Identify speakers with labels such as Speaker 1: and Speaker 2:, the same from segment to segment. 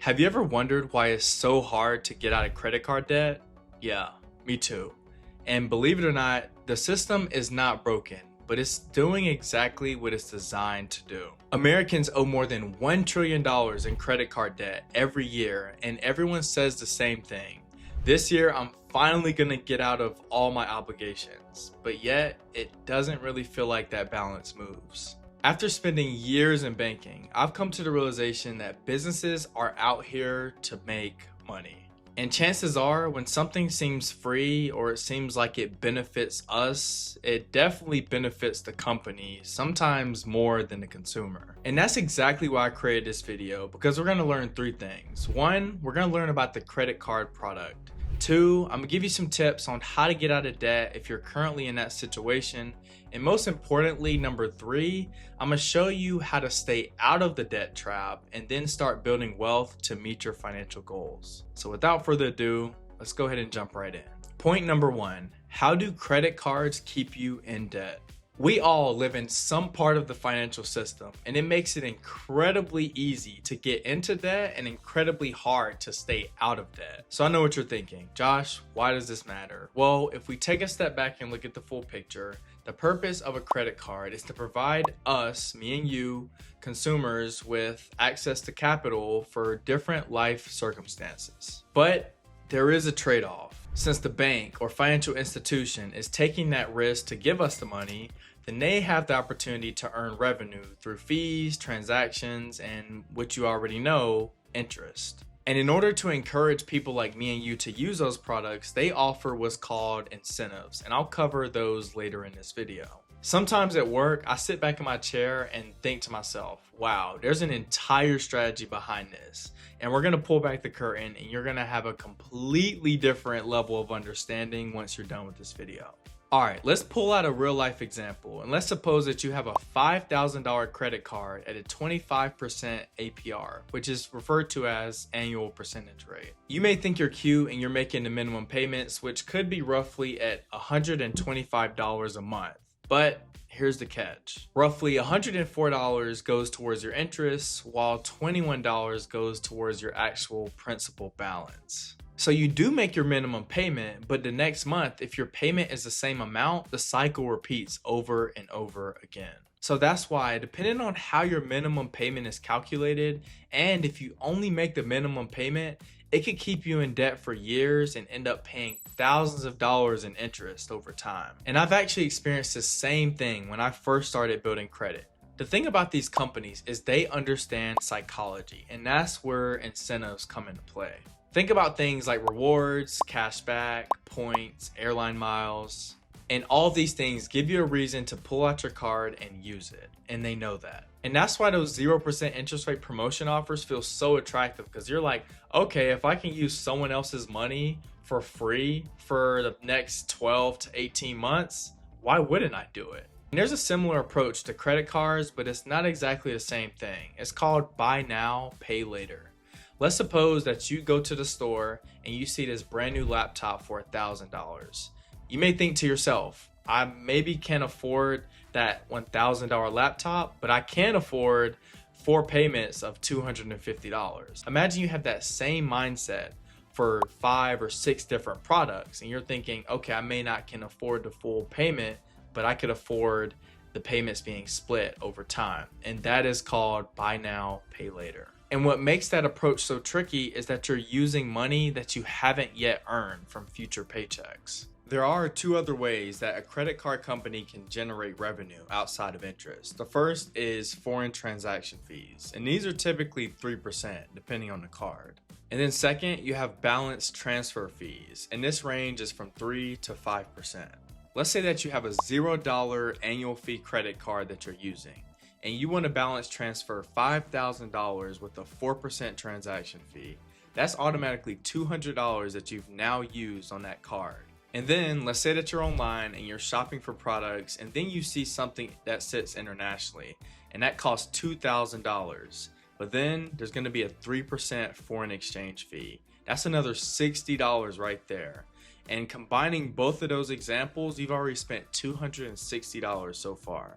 Speaker 1: Have you ever wondered why it's so hard to get out of credit card debt? Yeah, me too. And believe it or not, the system is not broken, but it's doing exactly what it's designed to do. Americans owe more than $1 trillion in credit card debt every year, and everyone says the same thing. This year, I'm finally gonna get out of all my obligations, but yet it doesn't really feel like that balance moves. After spending years in banking, I've come to the realization that businesses are out here to make money. And chances are, when something seems free or it seems like it benefits us, it definitely benefits the company, sometimes more than the consumer. And that's exactly why I created this video, because we're gonna learn three things. One, we're gonna learn about the credit card product. Two, I'm gonna give you some tips on how to get out of debt if you're currently in that situation. And most importantly, number three, I'm gonna show you how to stay out of the debt trap and then start building wealth to meet your financial goals. So without further ado, let's go ahead and jump right in. Point number one, how do credit cards keep you in debt? We all live in some part of the financial system, and it makes it incredibly easy to get into debt and incredibly hard to stay out of debt. So I know what you're thinking, Josh, why does this matter? Well, if we take a step back and look at the full picture, the purpose of a credit card is to provide us, me and you, consumers, with access to capital for different life circumstances. But there is a trade-off. Since the bank or financial institution is taking that risk to give us the money, then they have the opportunity to earn revenue through fees, transactions, and what you already know, interest. And in order to encourage people like me and you to use those products, they offer what's called incentives, and I'll cover those later in this video. Sometimes at work, I sit back in my chair and think to myself, wow, there's an entire strategy behind this. And we're gonna pull back the curtain and you're gonna have a completely different level of understanding once you're done with this video. All right, let's pull out a real life example. And let's suppose that you have a $5,000 credit card at a 25% APR, which is referred to as annual percentage rate. You may think you're cute and you're making the minimum payments, which could be roughly at $125 a month. But here's the catch. Roughly $104 goes towards your interest, while $21 goes towards your actual principal balance. So you do make your minimum payment, but the next month, if your payment is the same amount, the cycle repeats over and over again. So that's why, depending on how your minimum payment is calculated, and if you only make the minimum payment, it could keep you in debt for years and end up paying thousands of dollars in interest over time. And I've actually experienced the same thing when I first started building credit. The thing about these companies is they understand psychology, and that's where incentives come into play. Think about things like rewards, cashback, points, airline miles, and all of these things give you a reason to pull out your card and use it, and they know that. And that's why those 0% interest rate promotion offers feel so attractive, because you're like, okay, if I can use someone else's money for free for the next 12 to 18 months, why wouldn't I do it? And there's a similar approach to credit cards, but it's not exactly the same thing. It's called buy now, pay later. Let's suppose that you go to the store and you see this brand new laptop for $1,000. You may think to yourself, I maybe can't afford that $1,000 laptop, but I can afford 4 payments of $250. Imagine you have that same mindset for 5 or 6 different products, and you're thinking, okay, I may not can afford the full payment, but I could afford the payments being split over time. And that is called buy now, pay later. And what makes that approach so tricky is that you're using money that you haven't yet earned from future paychecks. There are 2 other ways that a credit card company can generate revenue outside of interest. The first is foreign transaction fees, and these are typically 3% depending on the card. And then second, you have balance transfer fees, and this range is from 3 to 5%. Let's say that you have a $0 annual fee credit card that you're using, and you want to balance transfer $5,000 with a 4% transaction fee. That's automatically $200 that you've now used on that card. And then let's say that you're online and you're shopping for products, and then you see something that sits internationally and that costs $2,000. But then there's going to be a 3% foreign exchange fee. That's another $60 right there. And combining both of those examples, you've already spent $260 so far.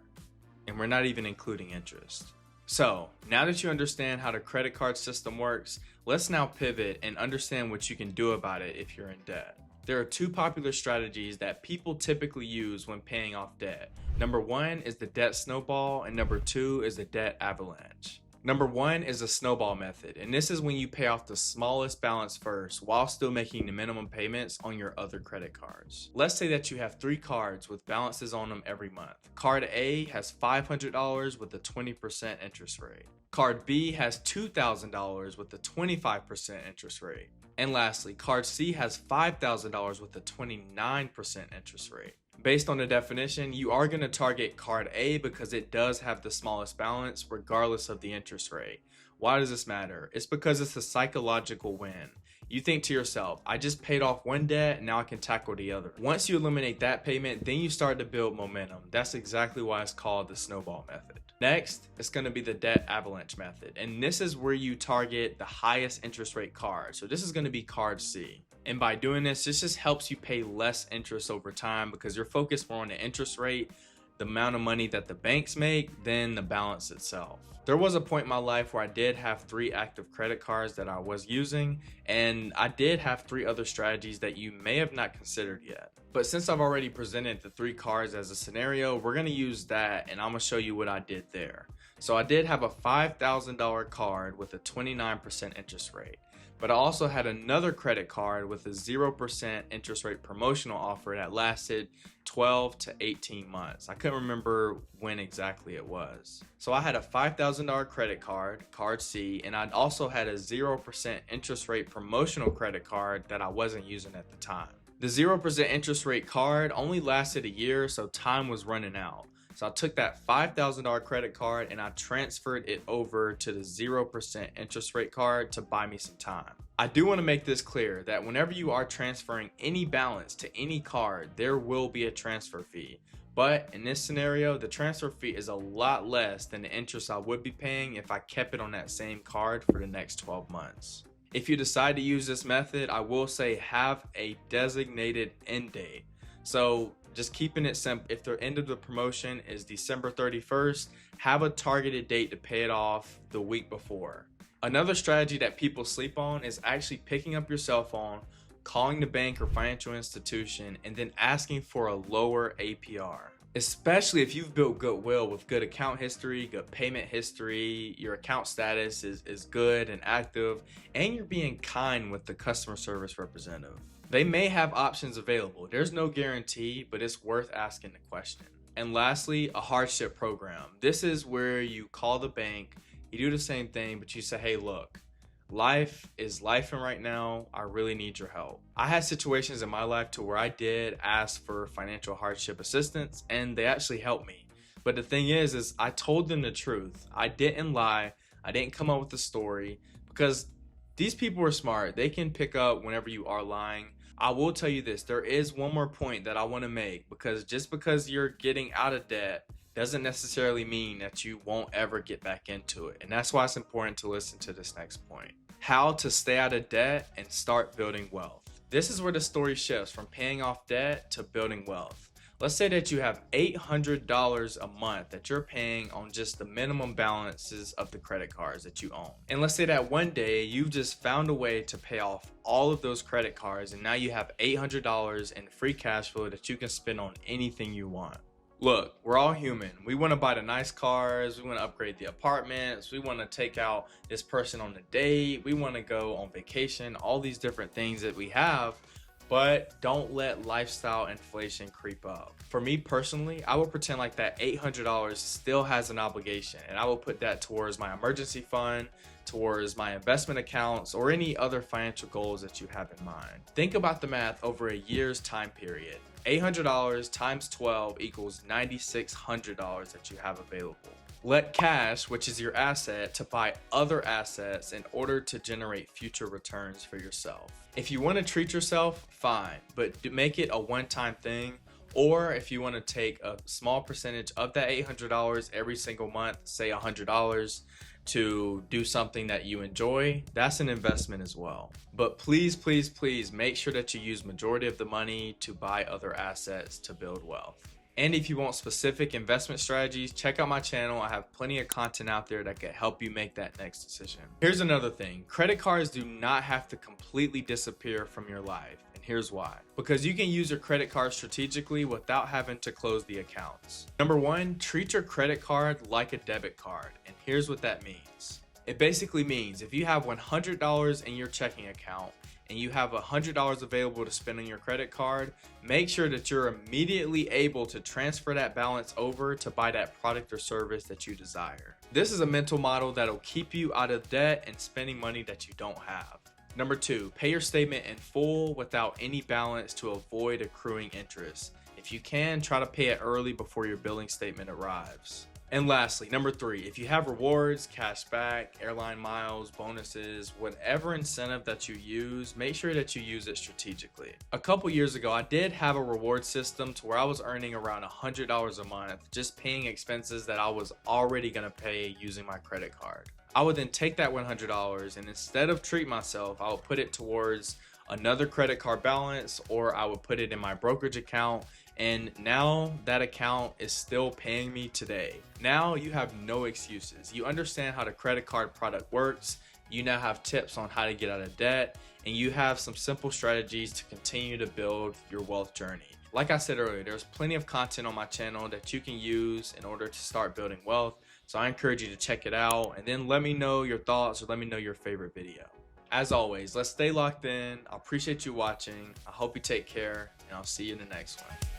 Speaker 1: And we're not even including interest. So now that you understand how the credit card system works, Let's now pivot and understand what you can do about it if you're in debt. There are two popular strategies that people typically use when paying off debt. Number one is the debt snowball, and number two is the debt avalanche. Number one is the snowball method, and this is when you pay off the smallest balance first while still making the minimum payments on your other credit cards. Let's say that you have 3 cards with balances on them every month. Card A has $500 with a 20% interest rate. Card B has $2,000 with a 25% interest rate. And lastly, Card C has $5,000 with a 29% interest rate. Based on the definition, you are going to target Card A because it does have the smallest balance regardless of the interest rate. Why does this matter? It's because it's a psychological win. You think to yourself, I just paid off one debt, now I can tackle the other. Once you eliminate that payment, then you start to build momentum. That's exactly why it's called the snowball method. Next, it's going to be the debt avalanche method. And this is where you target the highest interest rate card. So this is going to be Card C. And by doing this just helps you pay less interest over time because you're focused more on the interest rate, the amount of money that the banks make, than the balance itself. There was a point in my life where I did have 3 active credit cards that I was using, and I did have 3 other strategies that you may have not considered yet. But since I've already presented the 3 cards as a scenario, we're going to use that and I'm going to show you what I did there. So I did have a $5,000 card with a 29% interest rate. But I also had another credit card with a 0% interest rate promotional offer that lasted 12 to 18 months. I couldn't remember when exactly it was. So I had a $5,000 credit card, Card C, and I'd also had a 0% interest rate promotional credit card that I wasn't using at the time. The 0% interest rate card only lasted a year, so time was running out. So I took that $5,000 credit card and I transferred it over to the 0% interest rate card to buy me some time. I do want to make this clear that whenever you are transferring any balance to any card, there will be a transfer fee. But in this scenario, the transfer fee is a lot less than the interest I would be paying if I kept it on that same card for the next 12 months. If you decide to use this method, I will say have a designated end date. So just keeping it simple, if the end of the promotion is December 31st, have a targeted date to pay it off the week before. Another strategy that people sleep on is actually picking up your cell phone, calling the bank or financial institution, and then asking for a lower APR. Especially if you've built goodwill with good account history, good payment history, your account status is good and active, and you're being kind with the customer service representative. They may have options available. There's no guarantee, but it's worth asking the question. And lastly, a hardship program. This is where you call the bank, you do the same thing, but you say, hey, look, life is lifing right now. I really need your help. I had situations in my life to where I did ask for financial hardship assistance and they actually helped me. But the thing is I told them the truth. I didn't lie. I didn't come up with a story because these people are smart. They can pick up whenever you are lying. I will tell you this, there is one more point that I want to make, because just because you're getting out of debt doesn't necessarily mean that you won't ever get back into it. And that's why it's important to listen to this next point. How to stay out of debt and start building wealth. This is where the story shifts from paying off debt to building wealth. Let's say that you have $800 a month that you're paying on just the minimum balances of the credit cards that you own. And let's say that one day you've just found a way to pay off all of those credit cards and now you have $800 in free cash flow that you can spend on anything you want. Look, we're all human. We want to buy the nice cars. We want to upgrade the apartments. We want to take out this person on a date. We want to go on vacation, all these different things that we have. But don't let lifestyle inflation creep up. For me personally, I will pretend like that $800 still has an obligation, and I will put that towards my emergency fund, towards my investment accounts, or any other financial goals that you have in mind. Think about the math over a year's time period. $800 times 12 equals $9,600 that you have available. Let cash, which is your asset, to buy other assets in order to generate future returns for yourself. If you want to treat yourself, fine, but make it a one-time thing. Or if you want to take a small percentage of that $800 every single month, say $100, to do something that you enjoy, that's an investment as well. But please, please, please make sure that you use majority of the money to buy other assets to build wealth. And if you want specific investment strategies, check out my channel. I have plenty of content out there that can help you make that next decision. Here's another thing. Credit cards do not have to completely disappear from your life. And here's why. Because you can use your credit card strategically without having to close the accounts. Number one, treat your credit card like a debit card. And here's what that means. It basically means if you have $100 in your checking account, and you have $100 available to spend on your credit card, make sure that you're immediately able to transfer that balance over to buy that product or service that you desire. This is a mental model that'll keep you out of debt and spending money that you don't have. Number two, pay your statement in full without any balance to avoid accruing interest. If you can, try to pay it early before your billing statement arrives. And lastly, number three, if you have rewards, cash back, airline miles, bonuses, whatever incentive that you use, make sure that you use it strategically. A couple years ago, I did have a reward system to where I was earning around $100 a month, just paying expenses that I was already gonna pay using my credit card. I would then take that $100 and instead of treat myself, I would put it towards another credit card balance, or I would put it in my brokerage account. And now that account is still paying me today. Now you have no excuses. You understand how the credit card product works. You now have tips on how to get out of debt, and you have some simple strategies to continue to build your wealth journey. Like I said earlier, there's plenty of content on my channel that you can use in order to start building wealth. So I encourage you to check it out and then let me know your thoughts or let me know your favorite video. As always, let's stay locked in. I appreciate you watching. I hope you take care, and I'll see you in the next one.